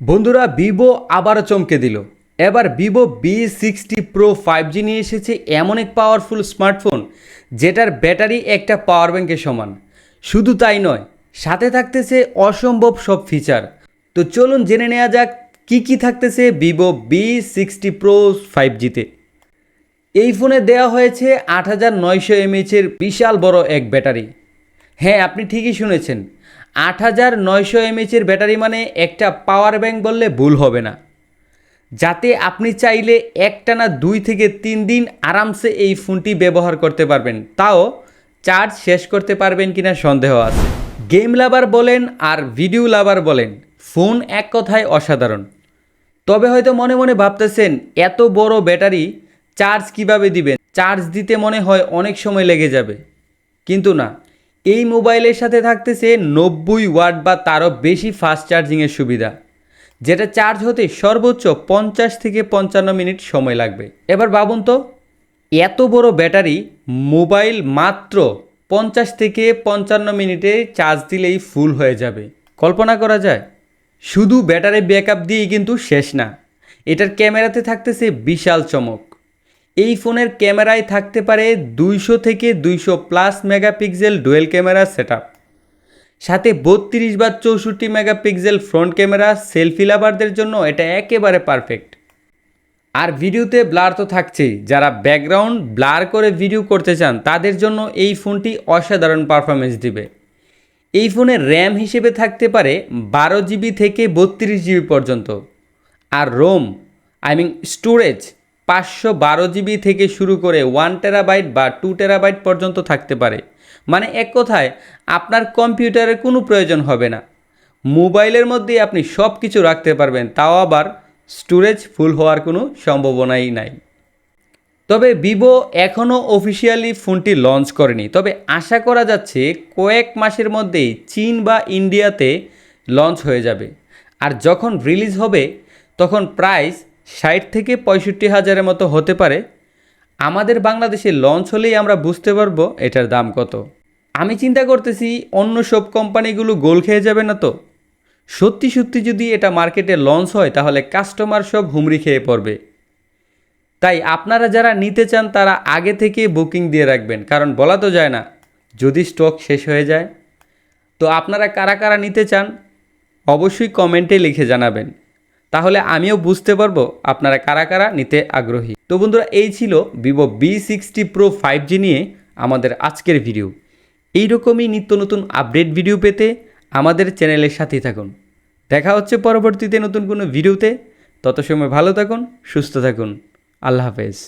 বন্ধুরা ভিভো আবারও চমকে দিল। এবার ভিভো V60 Pro 5G নিয়ে এসেছে এমন এক পাওয়ারফুল স্মার্টফোন যেটার ব্যাটারি একটা পাওয়ার ব্যাংকের সমান। শুধু তাই নয়, সাথে থাকতেছে অসম্ভব সব ফিচার। তো চলুন জেনে নেওয়া যাক কি কি থাকতেছে ভিভো V60 Pro 5Gতে। এই ফোনে দেওয়া হয়েছে 8900 mAh বিশাল বড় এক ব্যাটারি। হ্যাঁ, আপনি ঠিকই শুনেছেন, 8900 mAh ব্যাটারি মানে একটা পাওয়ার ব্যাংক বললে ভুল হবে না। যাতে আপনি চাইলে একটানা 2 থেকে 3 দিন আরামসে এই ফোনটি ব্যবহার করতে পারবেন, তাও চার্জ শেষ করতে পারবেন কিনা সন্দেহ আছে। গেম লাভার বলেন আর ভিডিও লাভার বলেন, ফোন এক কথায় অসাধারণ। তবে হয়তো মনে মনে ভাবতেছেন এত বড় ব্যাটারি চার্জ কিভাবে দিবেন, চার্জ দিতে মনে হয় অনেক সময় লেগে যাবে। কিন্তু না, এই মোবাইলের সাথে থাকতেছে 90 ওয়াট বা তারও বেশি ফাস্ট চার্জিংয়ের সুবিধা, যেটা চার্জ হতে সর্বোচ্চ 50 থেকে 55 মিনিট সময় লাগবে। এবার ভাবুন তো, এত বড় ব্যাটারি মোবাইল মাত্র 50 থেকে 55 মিনিটে চার্জ দিলেই ফুল হয়ে যাবে। কল্পনা করা যায়? শুধু ব্যাটারি ব্যাকআপ দিয়েই কিন্তু শেষ না, এটার ক্যামেরাতে থাকতেছে বিশাল চমক। এই ফোনের ক্যামেরায় থাকতে পারে 200 থেকে 200+ মেগাপিক্সেল ডুয়েল ক্যামেরা সেটআপ, সাথে 32 বা 64 মেগাপিক্সেল ফ্রন্ট ক্যামেরা। সেলফি লাভারদের জন্য এটা একেবারে পারফেক্ট। আর ভিডিওতে ব্লার তো থাকছেই, যারা ব্যাকগ্রাউন্ড ব্লার করে ভিডিও করতে চান তাদের জন্য এই ফোনটি অসাধারণ পারফরমেন্স দিবে। এই ফোনের র্যাম হিসেবে থাকতে পারে 12 GB থেকে 32 GB পর্যন্ত। আর রোম স্টোরেজ 512 GB থেকে শুরু করে 1 টেরাবাইট বা 2 টেরাবাইট পর্যন্ত থাকতে পারে। মানে এক কথায় আপনার কম্পিউটারের কোনো প্রয়োজন হবে না, মোবাইলের মধ্যেই আপনি সব কিছু রাখতে পারবেন, তাও আবার স্টোরেজ ফুল হওয়ার কোনো সম্ভাবনাই নাই। তবে ভিভো এখনও অফিসিয়ালি ফোনটি লঞ্চ করেনি, তবে আশা করা যাচ্ছে কয়েক মাসের মধ্যেই চীন বা ইন্ডিয়াতে লঞ্চ হয়ে যাবে। আর যখন রিলিজ হবে তখন প্রাইস 60 থেকে 65 হাজারের মতো হতে পারে। আমাদের বাংলাদেশে লঞ্চ হলেই আমরা বুঝতে পারবো এটার দাম কত। আমি চিন্তা করতেছি অন্য সব কোম্পানিগুলো গোল খেয়ে যাবে না তো। সত্যি সত্যি যদি এটা মার্কেটে লঞ্চ হয় তাহলে কাস্টমার সব হুমড়ি খেয়ে পড়বে। তাই আপনারা যারা নিতে চান তারা আগে থেকে বুকিং দিয়ে রাখবেন, কারণ বলা তো যায় না যদি স্টক শেষ হয়ে যায়। তো আপনারা কারা কারা নিতে চান অবশ্যই কমেন্টে লিখে জানাবেন, তাহলে আমিও বুঝতে পারবো আপনারা কারা কারা নিতে আগ্রহী। তো বন্ধুরা, এই ছিল ভিভো V60 Pro 5G নিয়ে আমাদের আজকের ভিডিও। এইরকমই নিত্য নতুন আপডেট ভিডিও পেতে আমাদের চ্যানেলের সাথেই থাকুন। দেখা হচ্ছে পরবর্তীতে নতুন কোনো ভিডিওতে। তত সময় ভালো থাকুন, সুস্থ থাকুন। আল্লাহ হাফেজ।